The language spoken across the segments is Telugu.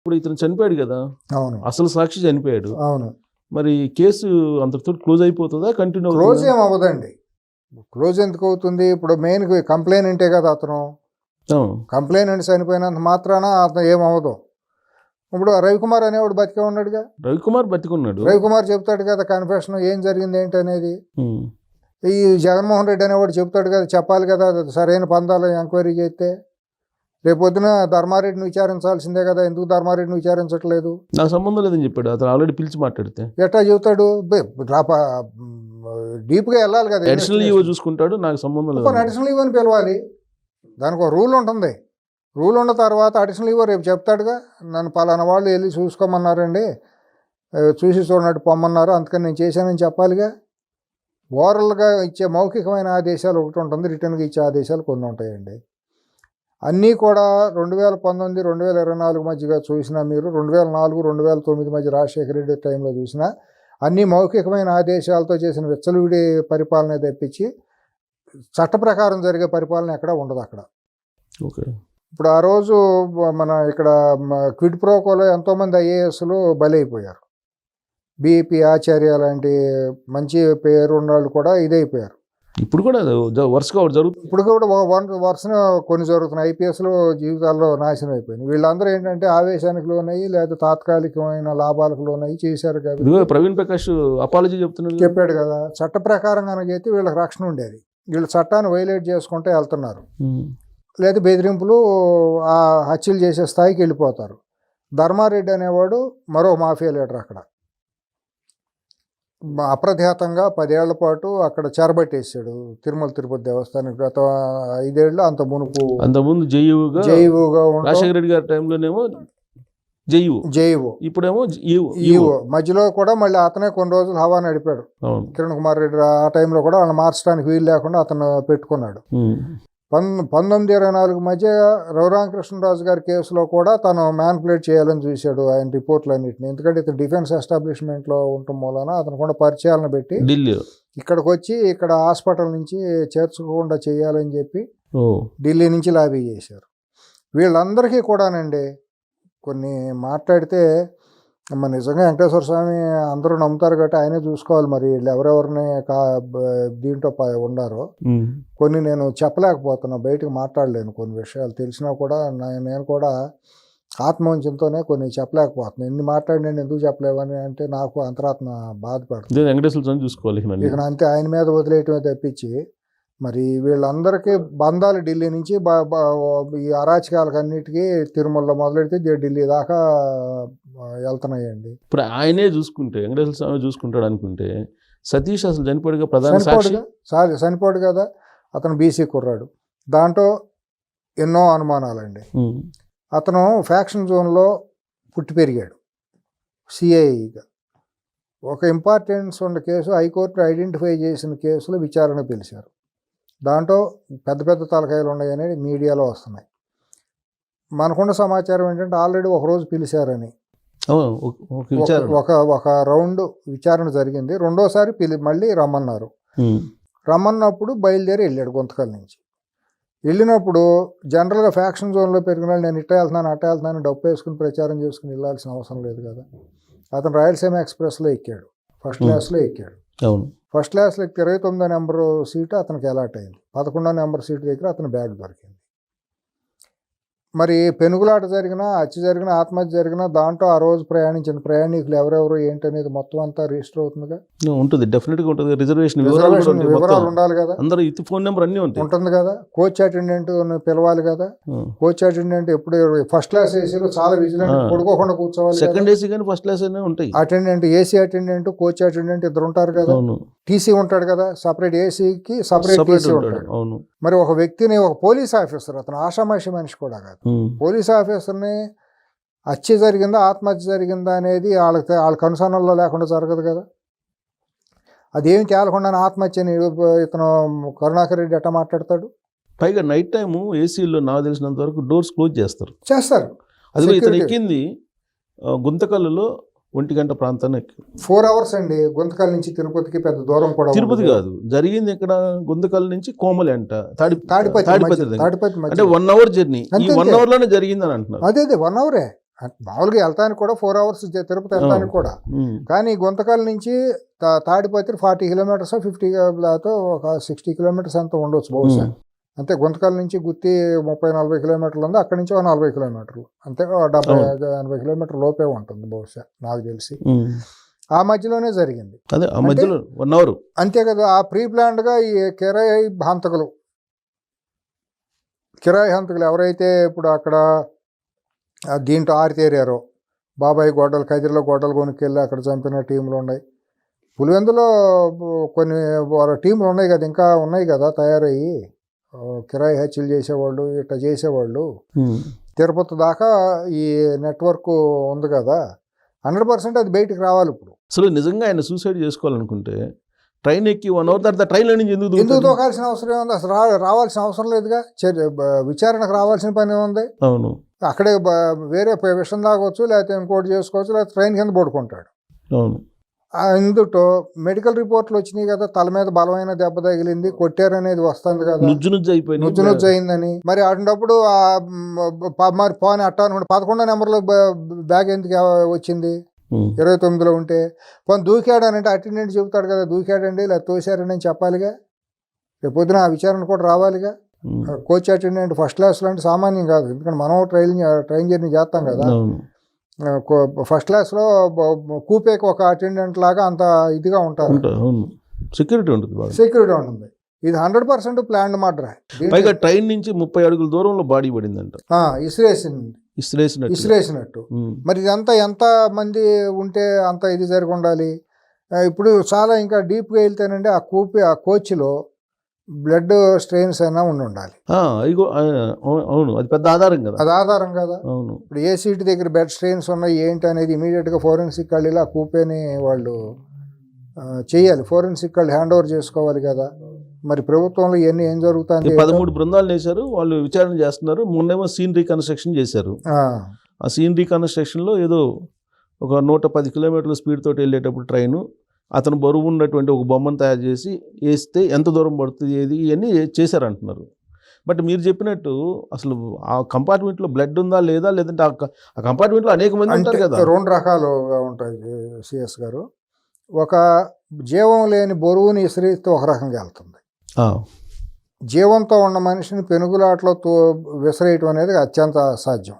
ఇప్పుడు ఇతను చనిపోయాడు కదా, అవును అసలు సాక్షి చనిపోయాడు. అవును. మరి కేసు అంతటితో క్లోజ్ అయిపోతుందా, కంటిన్యూ క్లోజ్ ఏం అవ్వదండి. క్లోజ్ ఎందుకు అవుతుంది? ఇప్పుడు మెయిన్ కంప్లైంటే కదా అతను. కంప్లైంట్ చనిపోయినంత మాత్రాన అతను ఏమవ్వదు. ఇప్పుడు రవికుమార్ అనేవాడు బతికే ఉన్నాడుగా. రవికుమార్ బతికున్నాడు. రవికుమార్ చెప్తాడు కదా కన్ఫెషన్ ఏం జరిగింది ఏంటి అనేది. ఈ జగన్మోహన్ రెడ్డి అనేవాడు చెప్తాడు కదా, చెప్పాలి కదా సరైన పందాలు ఎంక్వైరీ చేస్తే. రేపొద్దున ధర్మారెడ్డిని విచారించాల్సిందే కదా, ఎందుకు ధర్మారెడ్డిని విచారించట్లేదు? నాకు సంబంధం లేదని చెప్పాడు అతను, ఆల్రెడీ పిలిచి మాట్లాడితే. ఎట్లా చెబుతాడు? డీప్గా వెళ్ళాలి కదా. అడిషనల్ ఈవో చూసుకుంటాడు, నాకు సంబంధం లేదు. అడిషనల్ ఈవోని పిలవాలి, దానికి ఒక రూల్ ఉంటుంది. రూల్ ఉన్న తర్వాత అడిషనల్ ఈవో రేపు చెప్తాడుగా, నన్ను పలానా వాళ్ళు వెళ్ళి చూసుకోమన్నారండి, చూసి చూడనట్టు పొమ్మన్నారు, అందుకని నేను చేశానని చెప్పాలిగా. ఓరల్గా ఇచ్చే మౌఖికమైన ఆదేశాలు ఒకటి ఉంటుంది, రిటర్న్గా ఇచ్చే ఆదేశాలు కొన్ని ఉంటాయండి. అన్నీ కూడా 2019, 2024 మధ్యగా చూసినా మీరు, 2004, 2009 మధ్య రాజశేఖర రెడ్డి టైంలో చూసినా అన్నీ మౌఖికమైన ఆదేశాలతో చేసిన విచ్చలవిడి పరిపాలన తెప్పించి చట్ట ప్రకారం జరిగే పరిపాలన ఎక్కడ ఉండదు అక్కడ. ఓకే. ఇప్పుడు ఆ రోజు మన ఇక్కడ క్విడ్ ప్రోకోలో ఎంతోమంది ఐఏఎస్లు బలైపోయారు. బీపీ ఆచార్య లాంటి మంచి పేరు ఉన్నవాళ్ళు కూడా ఇదైపోయారు. ఇప్పుడు కూడా వరుసగా జరుగుతుంది. ఇప్పుడు కూడా వరుసగా కొన్ని జరుగుతున్నాయి. ఐపీఎస్లో జీవితాల్లో నాశనం అయిపోయినాయి. వీళ్ళందరూ ఏంటంటే ఆవేశానికి లోనయ్యి లేదా తాత్కాలికమైన లాభాలకు లోనయ్యి చేశారు కదా. ప్రవీణ్ ప్రకాష్ అపాలజీ చెప్పాడు కదా, చట్ట ప్రకారం కనుకైతే వీళ్ళకి రక్షణ ఉండేది. వీళ్ళు చట్టాన్ని వైలేట్ చేసుకుంటే వెళ్తున్నారు, లేదా బెదిరింపులు ఆ హత్యలు చేసే స్థాయికి వెళ్ళిపోతారు. ధర్మారెడ్డి అనేవాడు మరో మాఫియా లీడర్. అక్కడ అప్రధ్యాతంగా 10 ఏళ్ల పాటు అక్కడ చెరబట్టేసాడు తిరుమల తిరుపతి దేవస్థానం. గత 5 ఏళ్ళు అంతకుముందు జేఈఓగా రాజశేఖర రెడ్డి గారి టైంలోనేమో జేఈఓ, ఇప్పుడేమో ఈఓ. మధ్యలో కూడా మళ్ళీ అతనే కొన్ని రోజులు హవా నడిపాడు. కిరణ్ కుమార్ రెడ్డి ఆ టైంలో కూడా వాళ్ళని మార్చడానికి వీలు లేకుండా అతను పెట్టుకున్నాడు. 1924 మధ్య రఘురామకృష్ణరాజు గారి కేసులో కూడా తను మ్యానిపులేట్ చేయాలని చూశాడు ఆయన రిపోర్ట్లన్నింటినీ. ఎందుకంటే ఇతను డిఫెన్స్ ఎస్టాబ్లిష్మెంట్లో ఉండటం మూలన అతను కూడా పరిచయాలను పెట్టి ఇక్కడికి వచ్చి ఇక్కడ హాస్పిటల్ నుంచి చేర్చుకోకుండా చేయాలని చెప్పి ఢిల్లీ నుంచి లాబీ చేశారు. వీళ్ళందరికీ కూడానండి కొన్ని మాట్లాడితే నిజంగా వెంకటేశ్వర స్వామి అందరూ నమ్ముతారు కాబట్టి ఆయనే చూసుకోవాలి. మరి వీళ్ళు ఎవరెవరిని దీంట్లో ఉన్నారో కొన్ని నేను చెప్పలేకపోతున్నా, బయటకు మాట్లాడలేను. కొన్ని విషయాలు తెలిసినా కూడా నేను కూడా ఆత్మవంచంతోనే కొన్ని చెప్పలేకపోతున్నాను. ఎన్ని మాట్లాడినండి ఎందుకు చెప్పలేవని అంటే నాకు అంతరాత్మ బాధపడుతుంది. వెంకటేశ్వర స్వామి చూసుకోవాలి ఇక అంతే, ఆయన మీద వదిలేయటమే తప్పించి మరి వీళ్ళందరికీ బంధాలు ఢిల్లీ నుంచి ఈ అరాచకాలకన్నిటికీ తిరుమలలో మొదలెడితే ఢిల్లీ దాకా వెళ్తున్నాయండి. ఇప్పుడు ఆయనే చూసుకుంటే వెంకటేశ్వర స్వామి చూసుకుంటాడు అనుకుంటే సతీష్ అసలు చనిపోడుగా, ప్రధాన చనిపోడు కదా. అతను బీసీ కుర్రాడు, దాంట్లో ఎన్నో అనుమానాలండి. అతను ఫ్యాక్షన్ జోన్లో పుట్టి పెరిగాడు సిఐగా. ఒక ఇంపార్టెన్స్ ఉన్న కేసు హైకోర్టు ఐడెంటిఫై చేసిన కేసులో విచారణ పిలిచారు. దాంట్లో పెద్ద పెద్ద తలకాయలు ఉన్నాయనేది మీడియాలో వస్తున్నాయి. మనకున్న సమాచారం ఏంటంటే ఆల్రెడీ ఒకరోజు పిలిచారని, ఒక రౌండ్ విచారణ జరిగింది. రెండోసారి మళ్ళీ రమ్మన్నారు. రమ్మన్నప్పుడు బయలుదేరి వెళ్ళాడు గుంతకల్ నుంచి. వెళ్ళినప్పుడు జనరల్గా ఫ్యాక్షన్ జోన్లో పెరిగిన నేను ఇట్ట వెళ్తున్నాను అట్ట వెళ్తున్నాను డబ్బు వేసుకుని ప్రచారం చేసుకుని వెళ్ళాల్సిన అవసరం లేదు కదా. అతను రాయలసీమ ఎక్స్ప్రెస్లో ఎక్కాడు, ఫస్ట్ క్లాస్లో ఎక్కాడు. ఫస్ట్ క్లాస్లో 29వ నెంబరు సీటు అతనికి అలాట్ అయింది. 11వ నెంబర్ సీటు దగ్గర అతని బ్యాగ్ దొరికింది. మరి పెనుగులాట జరిగినా, హత్య జరిగినా, ఆత్మహత్య జరిగినా దాంట్లో ఆ రోజు ప్రయాణించిన ప్రయాణికులు ఎవరెవరు ఏంటనేది మొత్తం అంతా రిజిస్టర్ అవుతుందిగా. ఉంటుంది, డెఫినెట్గా ఉంటుంది. రిజర్వేషన్ వివరాలు ఉండాలి కదా, అందరూ ఫోన్ నెంబర్ అన్నీ ఉంటుంది కదా. కోచ్ అటెండెంట్ పిలవాలి కదా. కోచ్ అటెండెంట్ ఎప్పుడు ఫస్ట్ క్లాస్ ఏసీలో చాలా విజిలెంట్, పడుకోకుండా కూర్చోవాలి. సెకండ్ ఏసీ కానీ ఫస్ట్ క్లాస్ అయినా ఉంటాయి. Attendant, AC attendant, coach attendant ఇద్దరు ఉంటారు కదా. టీసీ ఉంటాడు కదా, సపరేట్ ఏసీకి సపరేట్ టీసీ ఉంటాడు. మరి ఒక వ్యక్తిని, ఒక పోలీస్ ఆఫీసర్, అతను ఆషామాషి మనిషి కూడా కాదు, పోలీస్ ఆఫీసర్ని హత్య జరిగిందా ఆత్మహత్య జరిగిందా అనేది వాళ్ళ కనుసన్నల్లో లేకుండా జరగదు కదా. అదేమి తేలకుండా ఆత్మహత్యని ఇతను కరుణాకర్ రెడ్డి ఎట్లా మాట్లాడతాడు? పైగా నైట్ టైము ఏసీలో నాకు తెలిసినంత వరకు డోర్స్ క్లోజ్ చేస్తారు. అది ఇతను ఎక్కింది గుంతకల్లులో 1 గంట ప్రాంతాన్ని 4 hours అండి. గుంతకల్ నుంచి తిరుపతికి పెద్ద దూరం కూడా. తిరుపతి కాదు, జరిగింది ఇక్కడ గుంతకల్ నుంచి కోమలి అంట, తాడిపత్రి అంటే 1 hour జర్నీ. ఈ 1 hour లోనే జరిగిందని అంటున్నారు. అదే 1 hour మామూలుగా వెళ్తానికి కూడా 4 hours తిరుపతి వెళ్తానికి కూడా. కానీ గుంతకల్ నుంచి తాడిపత్రి 40 kilometers 50 దాతో ఒక 60 kilometers అంత ఉండొచ్చు బహుశా. అంతే. గుంతకల్ నుంచి గుత్తి 30-40 kilometers ఉంది, అక్కడి నుంచి 40 kilometers, అంతే 70-80 kilometers లోపే ఉంటుంది బహుశా నాకు తెలిసి. ఆ మధ్యలోనే జరిగింది. అదే ఆ మధ్యలో 1 hour. అంతే కదా. ఆ ప్రీ ప్లాన్డ్గా ఈ కిరాయి హంతకులు ఎవరైతే ఇప్పుడు అక్కడ దీంట్లో ఆరితేరారో, బాబాయ్ గొడ్డలు, కదిరిలో గొడ్డలు కొనుక్కెళ్ళి అక్కడ చంపిన టీంలు ఉన్నాయి. పులివెందులో కొన్ని టీంలు ఉన్నాయి కదా, ఇంకా ఉన్నాయి కదా తయారయ్యి, కిరాయి హత్యలు చేసేవాళ్ళు, ఇట్లా చేసేవాళ్ళు. తిరుపతి దాకా ఈ నెట్వర్క్ ఉంది కదా, 100% అది బయటికి రావాలి. ఇప్పుడు అసలు నిజంగా ఆయన సూసైడ్ చేసుకోవాలనుకుంటే ట్రైన్ ఎక్కి 1 hour తర్వాత ట్రైన్లో నుంచి ఎందుకు తోకాల్సిన అవసరం ఏముంది? అసలు రావాల్సిన అవసరం లేదుగా. విచారణకు రావాల్సిన పని ఉంది. అవును. అక్కడే వేరే విషయం తాగొచ్చు, లేకపోతే ఇంకోటి చేసుకోవచ్చు, లేకపోతే ట్రైన్ కింద పడుకుంటాడు. అవును. ఇందులో మెడికల్ రిపోర్ట్లు వచ్చినాయి కదా, తల మీద బలమైన దెబ్బ తగిలింది, కొట్టారనేది వస్తుంది కదా, నుజ్జు అయిందని. మరి అటువంటిప్పుడు మరి పోనీ అట్ట అనుకుంటే 11వ నెంబర్లో బ్యాగ్ ఎందుకు వచ్చింది? 29లో ఉంటే పోనీ దూకాడనంటే అటెండెంట్ చెబుతాడు కదా, దూకాడండి లేదా తోశారండి అని చెప్పాలిగా. రేపు పొద్దున ఆ విచారణ కూడా రావాలిగా. కోచ్ అటెండెంట్ ఫస్ట్ క్లాస్లో అంటే సామాన్యం కాదు, ఎందుకంటే మనం ట్రైన్ జర్నీ చేస్తాం కదా. ఫస్ట్ క్లాస్లో కూపేకి ఒక అటెండెంట్ లాగా అంత ఇదిగా ఉంటారు, సెక్యూరిటీ ఉంటుంది. ఇది 100% ప్లాన్డ్ మర్డర్. పైగా ట్రైన్ నుంచి 30 అడుగుల దూరంలో బాడీ పడిందంట, ఇసిరేసినట్టు. మరి ఇదంతా ఎంత మంది ఉంటే అంత ఇది జరిగి ఉండాలి. ఇప్పుడు చాలా ఇంకా డీప్గా వెళ్తేనండి ఆ కోచ్లో బ్లడ్ స్ట్రెయిన్స్ అయినా ఉండాలి. అవును, అది పెద్ద ఆధారం కదా. అది ఆధారం కదా. అవును. ఇప్పుడు ఏ సీట్ దగ్గర బ్లడ్ స్ట్రెయిన్స్ ఉన్నాయి ఏంటి అనేది ఇమీడియట్గా ఫోరెన్సిక్ వాళ్ళు ఆ కూపేని వాళ్ళు చేయాలి, ఫోరెన్సిక్ వాళ్ళు హ్యాండ్ ఓవర్ చేసుకోవాలి కదా. మరి ప్రభుత్వంలో ఇవన్నీ ఏం జరుగుతుంది? 13 బృందాలు వేశారు, వాళ్ళు విచారణ చేస్తున్నారు. మొన్నేమో సీన్ రీకన్స్ట్రక్షన్ చేశారు. ఆ సీన్ రీకన్స్ట్రక్షన్లో ఏదో ఒక 110 kilometers స్పీడ్ తోటి వెళ్ళేటప్పుడు ట్రైను, అతను బరువు ఉన్నటువంటి ఒక బొమ్మను తయారు చేసి వేస్తే ఎంత దూరం పడుతుంది ఏది ఇవన్నీ చేశారంటున్నారు. బట్ మీరు చెప్పినట్టు అసలు ఆ కంపార్ట్మెంట్లో బ్లడ్ ఉందా లేదా, లేదంటే ఆ కంపార్ట్మెంట్లో అనేక మంది ఉంటారు కదా. 2 రకాలుగా ఉంటాయి సిఎస్ గారు. ఒక జీవం లేని బరువుని ఇసిరిస్తే ఒక రకంగా వెళ్తుంది. జీవంతో ఉన్న మనిషిని పెనుగులాటలో విసిరేయటం అనేది అత్యంత అసాధ్యం.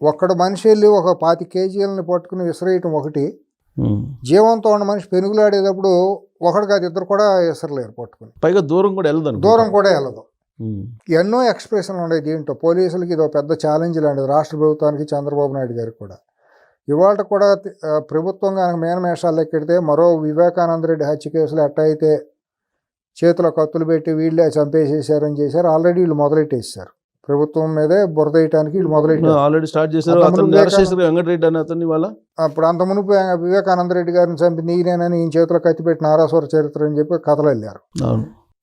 ఒక్కడు మనిషి వెళ్ళి ఒక 25 kgs పట్టుకుని విసిరేయటం ఒకటి, జీవంతో ఉన్న మనిషి పెనుగులాడేటప్పుడు ఒకటి కాదు ఇద్దరు కూడా విసరలేరు పట్టుకుని. పైగా దూరం కూడా వెళ్ళదు. ఎన్నో ఎక్స్ప్రెషన్లు ఉన్నాయి దీంట్లో. పోలీసులకి ఇది ఒక పెద్ద ఛాలెంజ్ లాంటిది, రాష్ట్ర ప్రభుత్వానికి, చంద్రబాబు నాయుడు గారికి కూడా. ఇవాళ కూడా ప్రభుత్వం కనుక మేనమేషాలు ఎక్కిడితే మరో వివేకానంద రెడ్డి హత్య కేసులు ఎట్ట అయితే చేతిలో కత్తులు పెట్టి వీళ్ళే చంపేసేసారని చేశారు, ఆల్రెడీ వీళ్ళు మొదలెట్టేసారు. ప్రభుత్వం మీదే బురద వేయడానికి వీళ్ళు మొదలెట్టారు, ఆల్రెడీ స్టార్ట్ చేశారు. అప్పుడు అంత మునుపు వివేకానంద రెడ్డి గారిని చంపి నీనేనని ఈయన చేతిలో కత్తి పెట్టి నారాసుర చరిత్ర అని చెప్పి కథలు వెళ్ళారు.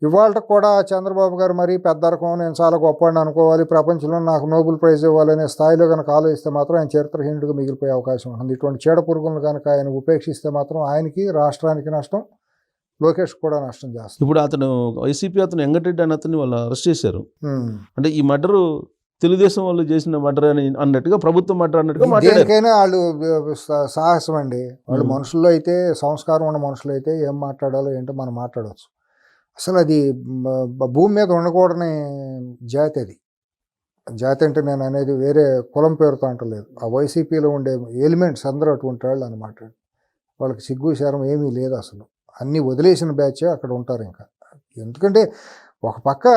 ఇవాళ కూడా చంద్రబాబు గారు మరీ పెద్ద రకం, నేను చాలా గొప్పని అనుకోవాలి, ప్రపంచంలో నాకు నోబెల్ ప్రైజ్ ఇవ్వాలనే స్థాయిలో కనుక ఆలోచిస్తే మాత్రం ఆయన చరిత్రహీనుడిగా మిగిలిపోయే అవకాశం ఉంటుంది. ఇటువంటి చీడ పురుగులను కనుక ఆయన ఉపేక్షిస్తే మాత్రం ఆయనకి, రాష్ట్రానికి నష్టం, లోకేష్ కూడా నష్టం చేస్తారు. ఇప్పుడు అతను వైసీపీ అతను వెంకటరెడ్డి అని అతన్ని వాళ్ళు అరెస్ట్ చేశారు. అంటే ఈ మర్డరు తెలుగుదేశం వాళ్ళు చేసిన మర్డర్ అని అన్నట్టుగా, ప్రభుత్వం మర్డర్ అన్నట్టుగా. దేనికైనా వాళ్ళు సాహసం అండి. వాళ్ళు మనుషుల్లో అయితే, సంస్కారం ఉన్న మనుషులు అయితే ఏం మాట్లాడాలో ఏంటో మనం మాట్లాడవచ్చు. అసలు అది భూమి మీద ఉండకూడని జాతి. అది జాతి అంటే నేను అనేది వేరే కులం పేరుతో అంటలేదు. ఆ వైసీపీలో ఉండే ఎలిమెంట్స్ అందరూ అటువంటి వాళ్ళు అనమాట. వాళ్ళకి సిగ్గు శరం ఏమీ లేదు అసలు. అన్నీ వదిలేసిన బ్యాచే అక్కడ ఉంటారు. ఇంకా ఎందుకంటే ఒక పక్క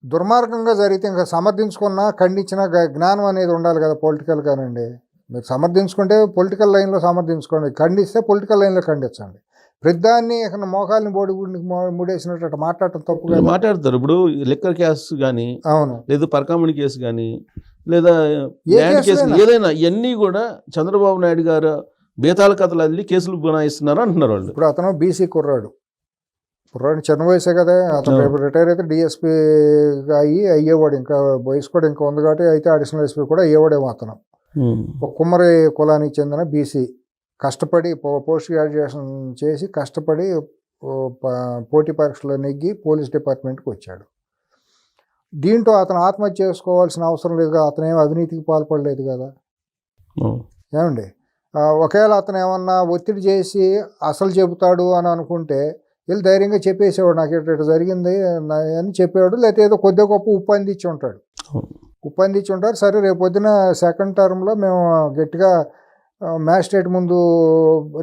దుర్మార్గంగా జరిగితే ఇంకా సమర్థించుకున్నా, ఖండించినా జ్ఞానం అనేది ఉండాలి కదా పొలిటికల్ కానండి. మీరు సమర్థించుకుంటే పొలిటికల్ లైన్లో సమర్థించుకోండి, ఖండిస్తే పొలిటికల్ లైన్లో ఖండించండి. ప్రతిదాన్ని మోకాల్ని బోడిగుడికి ముడేసినట్టు మాట్లాడటం తప్పు మాట్లాడతారు. ఇప్పుడు లిక్కర్ కేసు కానీ, అవును, లేదా పరకామణి కేసు కానీ, లేదా కేసు ఏదైనా, ఇవన్నీ కూడా చంద్రబాబు నాయుడు గారు బేతాళ కథలు అల్లి కేసులు బనాయిస్తున్నారు అంటున్నారు వాళ్ళు. ఇప్పుడు అతను బీసీ కుర్రాడు చిన్న వయసే కదా, అతను రేపు రిటైర్ అయితే డిఎస్పీగా అయ్యేవాడు. ఇంకా వయసు కూడా ఇంకా ఉంది కాబట్టి అయితే అడిషనల్ ఎస్పీ కూడా అయ్యేవాడేమో. అతను ఒక కుమ్మరి కులానికి చెందిన బీసీ, కష్టపడి పోస్ట్ గ్రాడ్యుయేషన్ చేసి కష్టపడి పోటీ పరీక్షలో నెగ్గి పోలీస్ డిపార్ట్మెంట్కి వచ్చాడు. దీంట్లో అతను ఆత్మహత్య చేసుకోవాల్సిన అవసరం లేదు కదా, అతను ఏం అవినీతికి పాల్పడలేదు కదా. ఏమండి, ఒకవేళ అతను ఏమన్నా ఒత్తిడి చేసి అసలు చెబుతాడు అని అనుకుంటే వీళ్ళు ధైర్యంగా చెప్పేసేవాడు, నాకు ఇట్లా జరిగింది అని చెప్పేవాడు, లేకపోతే ఏదో కొద్దిగా గొప్ప ఉప్పు అందించి ఉంటాడు. సరే రేపు పొద్దున సెకండ్ టర్మ్లో మేము గట్టిగా మ్యాజిస్ట్రేట్ ముందు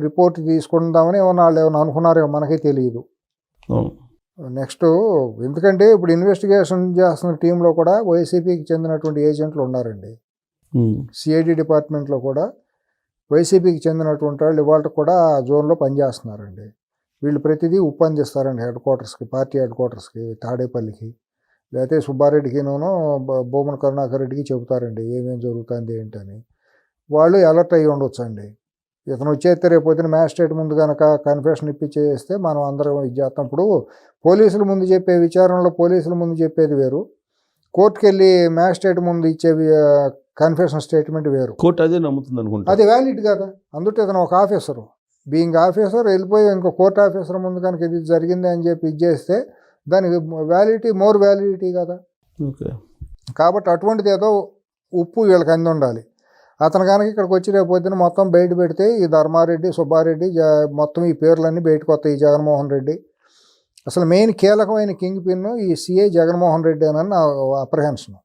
రిపోర్ట్ తీసుకుందామని ఏమన్నా వాళ్ళు ఏమన్నా అనుకున్నారో మనకే తెలియదు. నెక్స్ట్, ఎందుకంటే ఇప్పుడు ఇన్వెస్టిగేషన్ చేస్తున్న టీంలో కూడా వైసీపీకి చెందినటువంటి ఏజెంట్లు ఉన్నారండి. సిఐడి డిపార్ట్మెంట్లో కూడా వైసీపీకి చెందినటువంటి వాళ్ళు ఇవాళ కూడా జోన్లో పనిచేస్తున్నారండి. వీళ్ళు ప్రతిదీ ఉప్పు అందిస్తారండి హెడ్ క్వార్టర్స్కి, పార్టీ హెడ్ క్వార్టర్స్కి, తాడేపల్లికి, లేకపోతే సుబ్బారెడ్డికినూ భూమన కరుణాకర్ రెడ్డికి చెబుతారండి ఏమేమి జరుగుతుంది ఏంటని. వాళ్ళు అలర్ట్ అయ్యి ఉండొచ్చు అండి. ఇతను వచ్చేస్తే రేపు పొద్దున మ్యాజిస్ట్రేట్ ముందు కనుక కన్ఫెషన్ ఇప్పించేస్తే మనం అందరం ఇది చేస్తాం. ఇప్పుడు పోలీసుల ముందు చెప్పే విచారణలో పోలీసుల ముందు చెప్పేది వేరు, కోర్టుకు వెళ్ళి మ్యాజిస్ట్రేట్ ముందు ఇచ్చే కన్ఫెషన్ స్టేట్మెంట్ వేరు. కోర్టు అదే నమ్ముతుంది అనుకుంటా, అది వ్యాలిడ్ కదా. అందుకే ఇతను ఒక ఆఫీసరు, బీయింగ్ ఆఫీసర్ వెళ్ళిపోయి ఇంకో కోర్టు ఆఫీసర్ ముందు కనుక ఇది జరిగింది అని చెప్పి ఇది చేస్తే దానికి వ్యాలిడిటీ మోర్ వ్యాలిడిటీ కదా. కాబట్టి అటువంటిది ఏదో ఉప్పు వీళ్ళకి అంది ఉండాలి. అతను కనుక ఇక్కడికి వచ్చి రేపు పొద్దున మొత్తం బయట పెడితే ఈ ధర్మారెడ్డి, సుబ్బారెడ్డి మొత్తం ఈ పేర్లన్నీ బయటకు వస్తాయి. ఈ జగన్మోహన్ రెడ్డి అసలు మెయిన్ కీలకమైన కింగ్ పిన్ ఈ సిఐ జగన్మోహన్ రెడ్డి అని నా అప్రహెన్షన్.